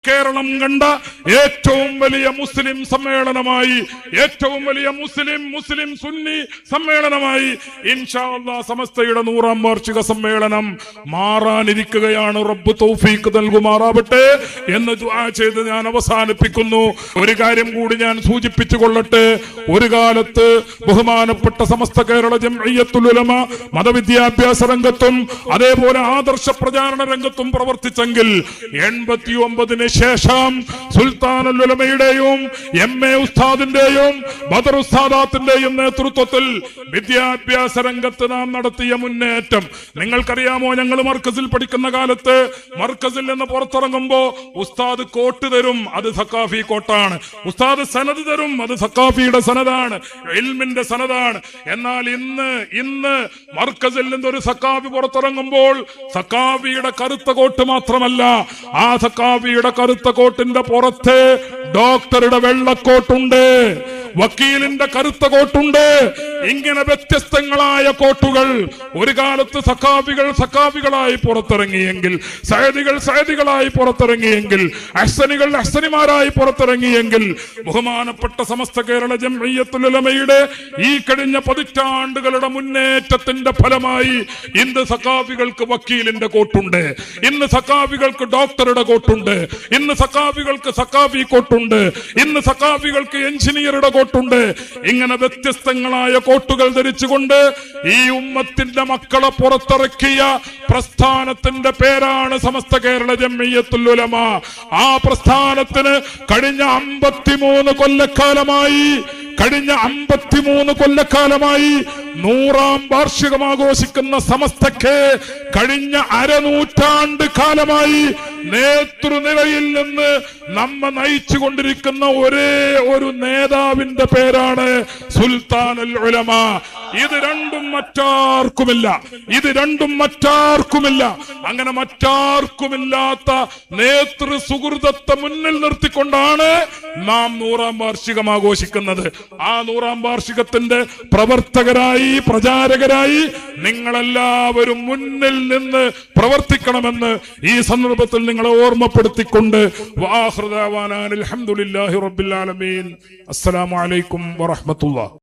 കേരളം കണ്ട ഏറ്റവും വലിയ മുസ്ലിം സമ്മേളനമായി, ഏറ്റവും വലിയ മുസ്ലിം സുന്നി സമ്മേളനമായി ഇൻഷാ അല്ലാഹ് സമസ്തയുടെ 100ാം വാർഷിക സമ്മേളനം മാറാനിരിക്കുകയാണ്. റബ്ബ് തൗഫീഖ് നൽകുമാറാവട്ടെ എന്ന് ദുആ ചെയ്ത് ഞാൻ അവസാനിപ്പിക്കുന്നു. ഒരു കാര്യം കൂടി ഞാൻ സൂചിപ്പിച്ചു കൊള്ളട്ടെ. ഒരു കാലത്ത് ബഹുമാനപ്പെട്ട സമസ്ത കേരള ജംഇയ്യത്തുൽ ഉലമ മതവിദ്യാഭ്യാസ രംഗത്തും അതേപോലെ ആദർശ പ്രചാരണ രംഗത്തും പ്രവർത്തിച്ചെങ്കിൽ 89 ശേഷം സുൽത്താനുൽ ഉലമയുടെയും MA ഉസ്താദിന്റെയും ബദർ ഉസ്താദാത്തിന്റെയും നേതൃത്വത്തിൽ വിദ്യാഭ്യാസ രംഗത്ത് നാം നടത്തിയ മുന്നേറ്റം നിങ്ങൾക്കറിയാമോ? ഞങ്ങൾ മർക്കസിൽ പഠിക്കുന്ന കാലത്ത് മർക്കസിൽ നിന്ന് പുറത്തിറങ്ങുമ്പോ ഉസ്താദ് കോട്ട് തരും, അത് സക്കാഫി കോട്ടാണ്. ഉസ്താദ് സനദ് തരും, അത് സക്കാഫിയുടെ സനദാണ്, ഇൽമിന്റെ സനദാണ്. എന്നാൽ ഇന്ന് മർക്കസിൽ നിന്നൊരു സക്കാഫി പുറത്തിറങ്ങുമ്പോൾ സക്കാഫിയുടെ കറുത്ത കോട്ട് മാത്രമല്ല, ആ സക്കാഫിയുടെ കറുത്ത കോട്ടിന്റെ പുറത്ത് ഡോക്ടറുടെ വെള്ളക്കോട്ടുണ്ട്, വക്കീലിന്റെ കറുത്ത കോട്ടുണ്ട്. ഇങ്ങനെ വ്യത്യസ്തങ്ങളായ കോട്ടുകൾ ഒരു കാലത്ത് സഖാഫികളായി പുറത്തിറങ്ങിയെങ്കിൽ, സയദികളായി പുറത്തിറങ്ങിയെങ്കിൽ, അഹ്സനിമാരായി പുറത്തിറങ്ങിയെങ്കിൽ, ബഹുമാനപ്പെട്ട സമസ്ത കേരള ജംഇയ്യത്തുൽ ഉലമയുടെ ഈ കഴിഞ്ഞ പതിറ്റാണ്ടുകളുടെ മുന്നേറ്റത്തിന്റെ ഫലമായി ഇന്ന് സഖാഫികൾക്ക് വക്കീലിന്റെ കോട്ടുണ്ട്, ഇന്ന് സഖാഫികൾക്ക് ഡോക്ടറുടെ കോട്ടുണ്ട്, ഇന്ന് സഖാഫികൾക്ക് സഖാഫി കോട്ടുണ്ട്, ഇന്ന് സഖാഫികൾക്ക് എഞ്ചിനീയറുടെ കോട്ടുണ്ട്. ഇങ്ങനെ വ്യത്യസ്തങ്ങളായ കോട്ടുകൾ ധരിച്ചുകൊണ്ട് ഈ ഉമ്മത്തിന്റെ മക്കളെ പുറത്തിറക്കിയ പ്രസ്ഥാനത്തിന്റെ പേരാണ് സമസ്ത കേരള ജംഇയ്യത്തുൽ ഉലമ. ആ പ്രസ്ഥാനത്തിന് കഴിഞ്ഞ 53 കൊല്ലക്കാലമായി 100ാം വാർഷികം ആഘോഷിക്കുന്ന സമസ്തക്ക് കഴിഞ്ഞ അരനൂറ്റാണ്ട് കാലമായി നേതൃനിരയിൽ നിന്ന് നമ്മെ നയിച്ചുകൊണ്ടിരിക്കുന്ന ഒരേ ഒരു നേതാവിന്റെ പേരാണ് സുൽത്താനുൽ ഉലമ. ഇത് രണ്ടും മറ്റാർക്കുമില്ല. അങ്ങനെ മറ്റാർക്കുമില്ലാത്ത നേതൃ സുഹൃദത്തെ മുന്നിൽ നിർത്തിക്കൊണ്ടാണ് നാം 100ാം വാർഷികം ആഘോഷിക്കുന്നത്. ആ 100ാം വാർഷികത്തിന്റെ പ്രവർത്തകരായി, പ്രചാരകരായി നിങ്ങളെല്ലാവരും മുന്നിൽ നിന്ന് പ്രവർത്തിക്കണമെന്ന് ഈ സന്ദർഭത്തിൽ നിങ്ങളെ ഓർമ്മപ്പെടുത്തിക്കൊണ്ട് വആഖിറു ദഅവാനാ അൽഹംദുലില്ലാഹി റബ്ബിൽ ആലമീൻ. അസ്സലാമു അലൈക്കും വറഹ്മത്തുള്ളാഹി.